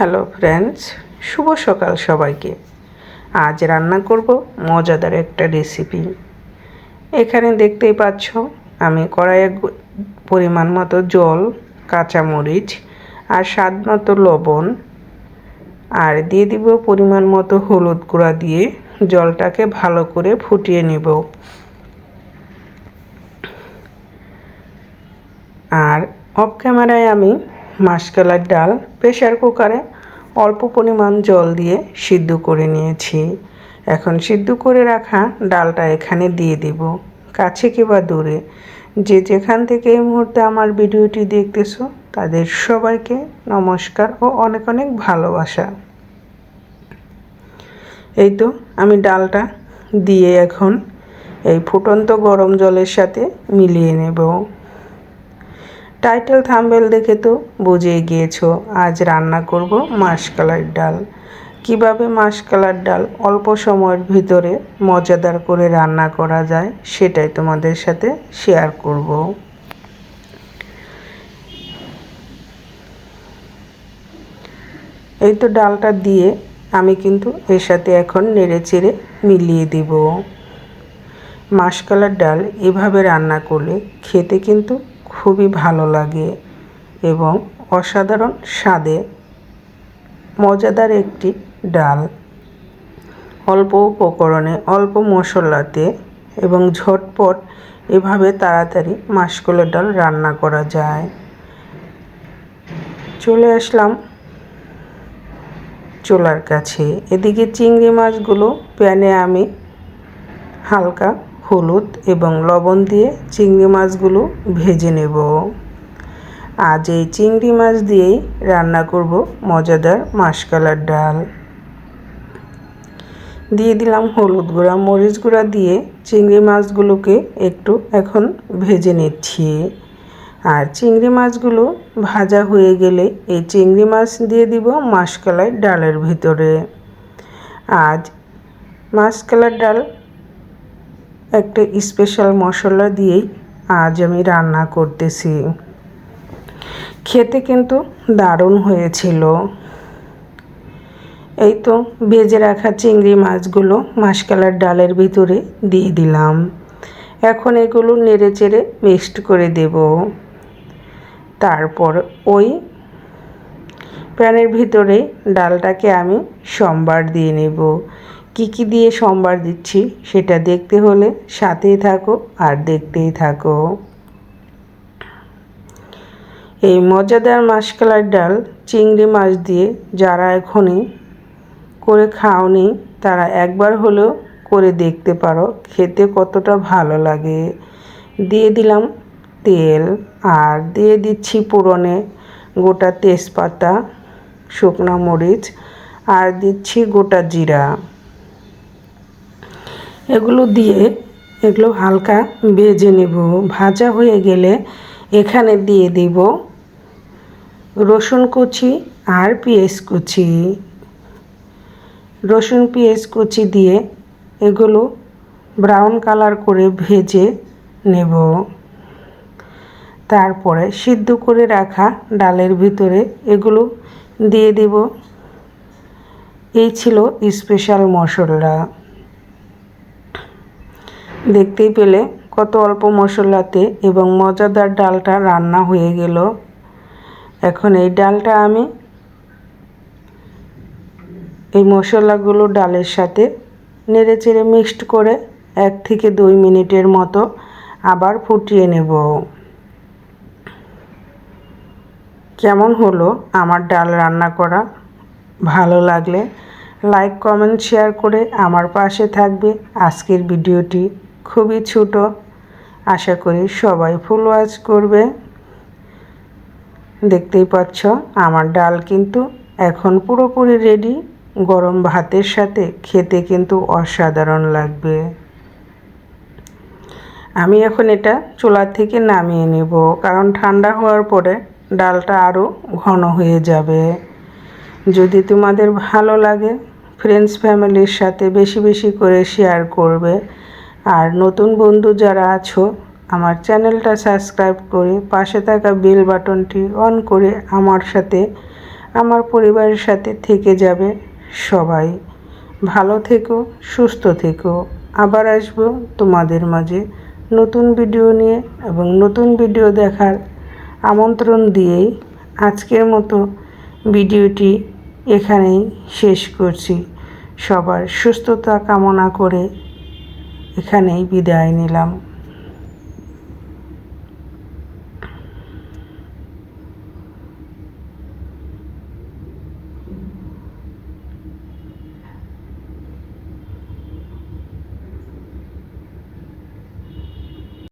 Hello friends, শুভ সকাল সবাইকে। আজ রান্না করব মজাদার একটা রেসিপি। এখানে দেখতেই পাচ্ছ আমি কড়াইয়ে পরিমাণ মতো জল, কাঁচামরিচ আর স্বাদ মতো লবণ আর দিয়ে দিব পরিমাণ মতো হলুদ গুঁড়া দিয়ে জলটাকে ভালো করে ফুটিয়ে নেব। আর অফ ক্যামেরায় আমি মাসকলাইর ডাল প্রেসার কুকারে অল্প পরিমাণ জল দিয়ে সিদ্ধ করে নিয়েছি। এখন সিদ্ধ করে রাখা ডালটা এখানে দিয়ে দেব। কাছে কিংবা দূরে যে যেখান থেকে এই মুহূর্তে আমার ভিডিওটি দেখতেছো তাদের সবাইকে নমস্কার ও অনেক অনেক ভালোবাসা। এই তো আমি ডালটা দিয়ে এখন এই ফুটন্ত গরম জলের সাথে মিলিয়ে নেব। টাইটেল থাম্বনেল দেখে তো বুঝেই গিয়েছো আজ রান্না করব মাসকলাইর ডাল। কিভাবে মাসকলাইর ডাল অল্প সময়ের ভিতরে মজাদার করে রান্না করা যায় সেটাই তোমাদের সাথে শেয়ার করব। এই তো ডালটা দিয়ে আমি কিন্তু এর সাথে এখন নেড়েচেড়ে মিলিয়ে দেব। মাসকলাইর ডাল এভাবে রান্না করলে খেতে কিন্তু খুবই ভালো লাগে এবং অসাধারণ স্বাদে মজাদার একটি ডাল। অল্প উপকরণে অল্প মশলাতে এবং ঝটপট এভাবে তাড়াতাড়ি মাসকলাইর ডাল রান্না করা যায়। চলে আসলাম চুলার কাছে। এদিকে চিংড়ি মাছগুলো প্যানে আমি হালকা হলুদ এবং লবণ দিয়ে চিংড়ি মাছগুলো ভেজে নেব। আজ এই চিংড়ি মাছ দিয়েই রান্না করব মজাদার মাসকলাইর ডাল। দিয়ে দিলাম হলুদ গুঁড়া, মরিচ গুঁড়া দিয়ে চিংড়ি মাছগুলোকে একটু এখন ভেজে নিচ্ছি। আর চিংড়ি মাছগুলো ভাজা হয়ে গেলে এই চিংড়ি মাছ দিয়ে দিব মাসকলাইর ডালের ভিতরে। আজ মাসকলাইর ডাল একটা স্পেশাল মশলা দিয়েই আজ আমি রান্না করতেছি। খেতে কিন্তু দারুণ হয়েছিল। এই তো ভেজে রাখা চিংড়ি মাছগুলো মাসকলাইর ডালের ভিতরে দিয়ে দিলাম। এখন এগুলো নেড়েচেড়ে মিক্সড করে দেব। তারপর ওই প্যানের ভিতরে ডালটাকে আমি সম্বার দিয়ে নেব। কি দিয়ে সম্বার দিচ্ছি সেটা দেখতে হলে সাথেই থাকো আর দেখতেই থাকো। এই মজাদার মাসকলাইর ডাল চিংড়ি মাছ দিয়ে যারা এখনই করে খাওনি তারা একবার হলেও করে দেখতে পারো, খেতে কতটা ভালো লাগে। দিয়ে দিলাম তেল আর দিয়ে দিচ্ছি ফোড়নে গোটা তেজপাতা, শুকনো মরিচ আর দিচ্ছি গোটা জিরা। এগুলো দিয়ে এগুলো হালকা ভেজে নেব। ভাজা হয়ে গেলে এখানে দিয়ে দিব রসুন কুচি আর পেঁয়াজ কুচি। রসুন পেঁয়াজ কুচি দিয়ে এগুলো ব্রাউন কালার করে ভেজে নেব। তারপরে সিদ্ধ করে রাখা ডালের ভিতরে এগুলো দিয়ে দেব। এই ছিল স্পেশাল মশলা। দেখতেই পেলে কত অল্প মশলাতে এবং মজাদার ডালটা রান্না হয়ে গেল। এখন এই ডালটা আমি এই মশলাগুলো ডালের সাথে নেড়েচেড়ে মিক্সড করে 1 থেকে 2 মিনিটের মতো আবার ফুটিয়ে নেব। কেমন হলো আমার ডাল রান্না করা? ভালো লাগলে লাইক, কমেন্ট, শেয়ার করে আমার পাশে থাকবে। আজকের ভিডিওটি খুবই ছোট, আশা করি সবাই ফুল ওয়াচ করবে। দেখতেই পাচ্ছ আমার ডাল কিন্তু এখন পুরোপুরি রেডি। গরম ভাতের সাথে খেতে কিন্তু অসাধারণ লাগবে। আমি এখন এটা চুলা থেকে নামিয়ে নেব, কারণ ঠান্ডা হওয়ার পরে ডালটা আরও ঘন হয়ে যাবে। যদি তোমাদের ভালো লাগে ফ্রেন্ডস ফ্যামিলির সাথে বেশি বেশি করে শেয়ার করবে। আর নতুন বন্ধু যারা আছো আমার চ্যানেলটা সাবস্ক্রাইব করে পাশে থাকা বেল বাটনটি অন করে আমার সাথে আমার পরিবারের সাথে থেকে যাবে সবাই। ভালো থেকো, সুস্থ থেকো। আবার আসবো তোমাদের মাঝে নতুন ভিডিও নিয়ে এবং নতুন ভিডিও দেখার আমন্ত্রণ দিয়েই আজকের মতো ভিডিওটি এখানেই শেষ করছি। সবার সুস্থতা কামনা করে এখানেই বিদায় নিলাম।